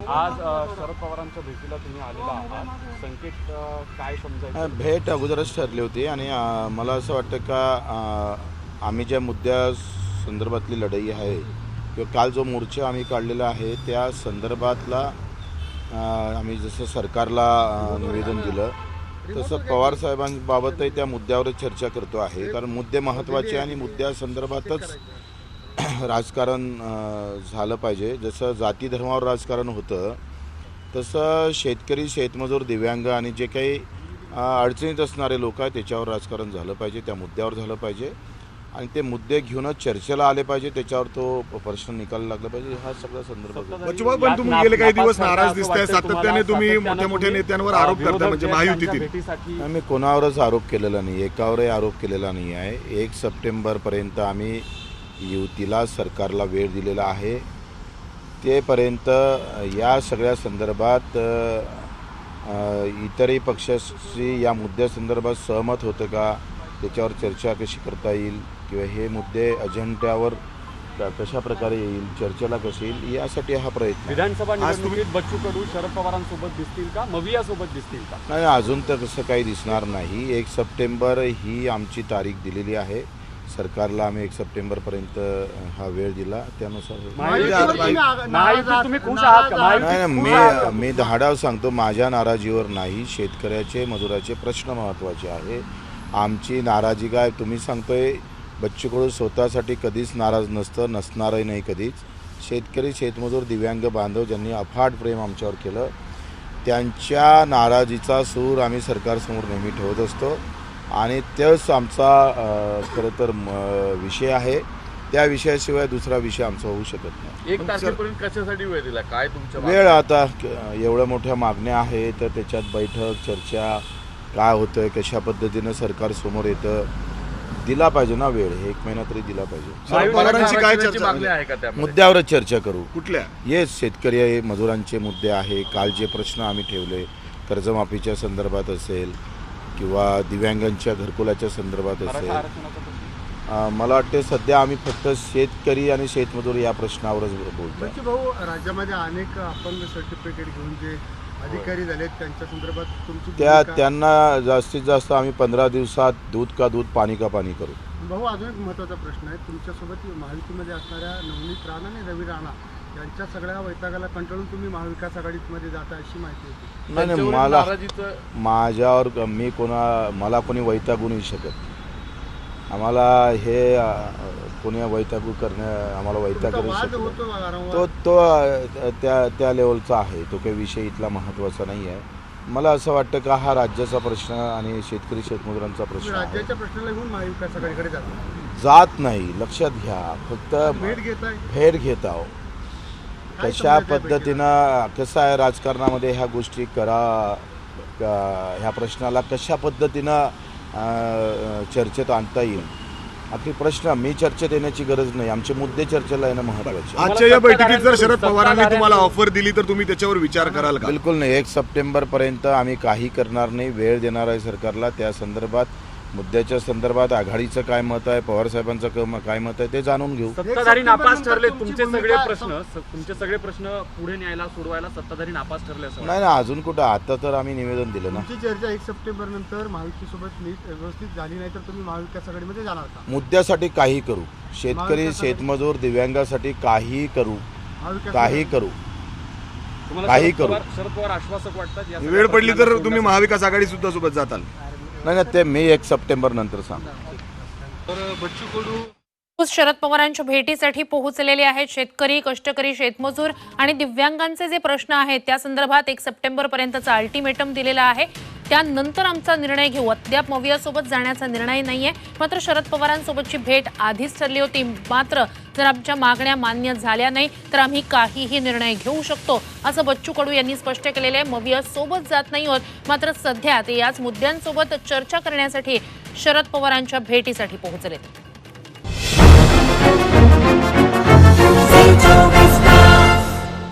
आज शरद पवारांच्या भेटीला तुम्ही आलेला आहात, संकेत काय समजायचं? भेट अगोदरच ठरली होती आणि मला असं वाटतं का आम्ही ज्या मुद्द्या संदर्भातली लढाई आहे किंवा काल जो मोर्चा आम्ही काढलेला आहे त्या संदर्भातला आम्ही जसं सरकारला निवेदन दिलं तसं पवारसाहेबांबाबतही त्या मुद्द्यावरच चर्चा करतो आहे, कारण मुद्दे महत्त्वाचे आणि मुद्द्यासंदर्भातच राजकारण झालं पाहिजे. जसं जाती धर्मावर राजकारण होतं तसं शेतकरी, शेतमजूर, दिव्यांग आणि जे काही अडचणीत असणारे लोक आहेत त्याच्यावर राजकारण झालं पाहिजे, त्या मुद्द्यावर झालं पाहिजे आणि ते मुद्दे घेऊनच चर्चेला आले पाहिजे, त्याच्यावर तो प्रश्न निकाल लागला पाहिजे. हा सगळा संदर्भ. पण तुम्ही गेले काही दिवस नाराज दिसताय, सातत्याने तुम्ही मोठ्या मोठ्या नेत्यांवर आरोप करताय, म्हणजे महायुतीतील. आम्ही कोणावरच आरोप केलेला नाही, एकावरही आरोप केलेला नाही आहे. 1 सप्टेंबरपर्यंत आम्ही युतीला सरकारला वेळ दिलेला आहे. तेपर्यंत या सगळ्या संदर्भात इतरही पक्षाशी या मुद्द्यासंदर्भात सहमत होतं का, त्याच्यावर चर्चा कशी करता येईल किंवा हे मुद्दे अजेंड्यावर कशा प्रकारे येईल, चर्चेला कशी येईल, यासाठी हा प्रयत्न. विधानसभा निवडणुकीत बच्चू कडू शरद पवारांसोबत दिसतील का, मवियासोबत दिसतील का? नाही, अजून तर तसं काही दिसणार नाही. 1 सप्टेंबर ही आमची तारीख दिलेली आहे सरकारला. आम्ही 1 सप्टेंबरपर्यंत हा वेळ दिला, त्यानुसार. तुम्ही खुश आहात का? नाही, मी धाडाव सांगतो, माझ्या नाराजीवर नाही. शेतकऱ्याचे, मजुराचे प्रश्न महत्त्वाचे आहे. आमची नाराजी काय तुम्ही सांगतोय, बच्चू कडू स्वतःसाठी कधीच नाराज नसतं, नसणारही नाही कधीच. शेतकरी, शेतमजूर, दिव्यांग बांधव ज्यांनी अफाट प्रेम आमच्यावर केलं त्यांच्या नाराजीचा सूर आम्ही सरकारसमोर नेहमी ठेवत असतो आणि तेच आमचा खरं तर विषय आहे. त्या विषयाशिवाय दुसरा विषय आमचा होऊ शकत नाही. 1 तारखेपर्यंत कशासाठी वेळ दिला, काय तुमच्या वेळ? आता एवढ्या मोठ्या मागण्या आहेत तर त्याच्यात बैठक, चर्चा, काय होतंय, कशा पद्धतीनं सरकार समोर येतं, दिला पाहिजे ना वेळ. 1 महिना तरी दिला पाहिजे. पवारांची काय चर्चा मागणी आहे का त्यामध्ये? मुद्द्यावरच चर्चा करू. कुठल्या? हेच शेतकरी, मजुरांचे मुद्दे आहे. काल जे प्रश्न आम्ही ठेवले कर्जमाफीच्या संदर्भात असेल किंवा दिव्यांगांच्या घरकुलाच्या संदर्भात असेल, मला वाटते सध्या आम्ही फक्त शेतकरी आणि शेतमजूर या प्रश्नावरच बोलतो. भाऊ, राज्यामध्ये अनेक अपंग सर्टिफिकेट घेऊन जे अधिकारी झालेत त्यांच्या संदर्भात तुमची त्यांना जास्तीत जास्त आम्ही 15 दिवसात दूध का दूध, पाणी का पाणी करू. भाऊ, अजून एक महत्त्वाचा प्रश्न आहे. तुमच्यासोबत महायुतीमध्ये असणाऱ्या नवनीत राणा आणि रवी राणा यांच्या सगळ्या वैतागाला कंटाळून तुम्ही महाविकास आघाडीमध्ये जाता अशी माहिती होती. नाही, मला माझ्यावर मला कोणी वैतागू नाही शकत. आम्हाला हे कोणी वैतागू आम्हाला वैताग करू शकतो तो त्या लेवलचा आहे. तो काही विषय इथला महत्त्वाचा नाही आहे. मला असं वाटतं का हा राज्याचा प्रश्न आणि शेतकरी, शेतमजुरांचा प्रश्न आहे. राज्याच्या प्रश्नाला घेऊन महाविकास आघाडीकडे जात नाही, लक्षात घ्या. फक्त भेट घेत आहो. कशा पद्धतीनं कसं आहे राजकारणामध्ये ह्या गोष्टी ह्या प्रश्नाला कशा पद्धतीनं चर्चेत आणता येईल. आपली प्रश्न मी चर्चेत येण्याची गरज नाही, आमचे मुद्दे चर्चेला येणं महत्त्वाचे. आजच्या या बैठकीत जर शरद पवारांनी तुम्हाला ऑफर दिली तर तुम्ही त्याच्यावर विचार कराल का? बिलकुल नाही. 1 सप्टेंबरपर्यंत आम्ही काही करणार नाही. वेळ देणार आहे सरकारला. त्या संदर्भात, मुद्द्याच्या संदर्भात आघाडीचं काय मत आहे, पवारसाहेबांचं काय मत आहे ते जाणून घेऊ. सत्ताधारी नापास ठरले. तुमचे सगळे प्रश्न पुढे न्यायला, सोडवायला सत्ताधारी नापास ठरले असं नाही, अजून कुठं. आता तर आम्ही निवेदन दिलं ना. तुमची चर्चा 1 सप्टेंबर नंतर महायुतीसोबत व्यवस्थित झाली नाही तर तुम्ही महाविकास आघाडीमध्ये जाणार का? मुद्द्यासाठी काही करू. शेतकरी, शेतमजूर, दिव्यांगासाठी काही करू, काही करू. शरद पवार आश्वासक वाटतात? वेळ पडली तर तुम्ही महाविकास आघाडी सुद्धा सोबत जाताल? नाही, ते मी 1 सप्टेंबर नंतर सांग. शरद पवारांच्या भेटीसाठी पोहोचलेले आहेत. शेतकरी, कष्टकरी, शेतमजूर आणि दिव्यांगांचे जे प्रश्न आहेत त्या संदर्भात 1 सप्टेंबरपर्यंतचा अल्टिमेटम दिलेला आहे. त्यानंतर आमचा निर्णय घेऊ. अद्याप मवियासोबत जाण्याचा निर्णय नाहीये. मात्र शरद पवारांसोबतची भेट आधीच ठरली होती. मात्र जर आमच्या मागण्या मान्य झाल्या नाही तर आम्ही काहीही निर्णय घेऊ शकतो असं बच्चू कडू यांनी स्पष्ट केलेलं आहे. मवियासोबत जात नाही आहोत, मात्र सध्या ते याच मुद्द्यांसोबत चर्चा करण्यासाठी शरद पवारांच्या भेटीसाठी पोहोचलेत.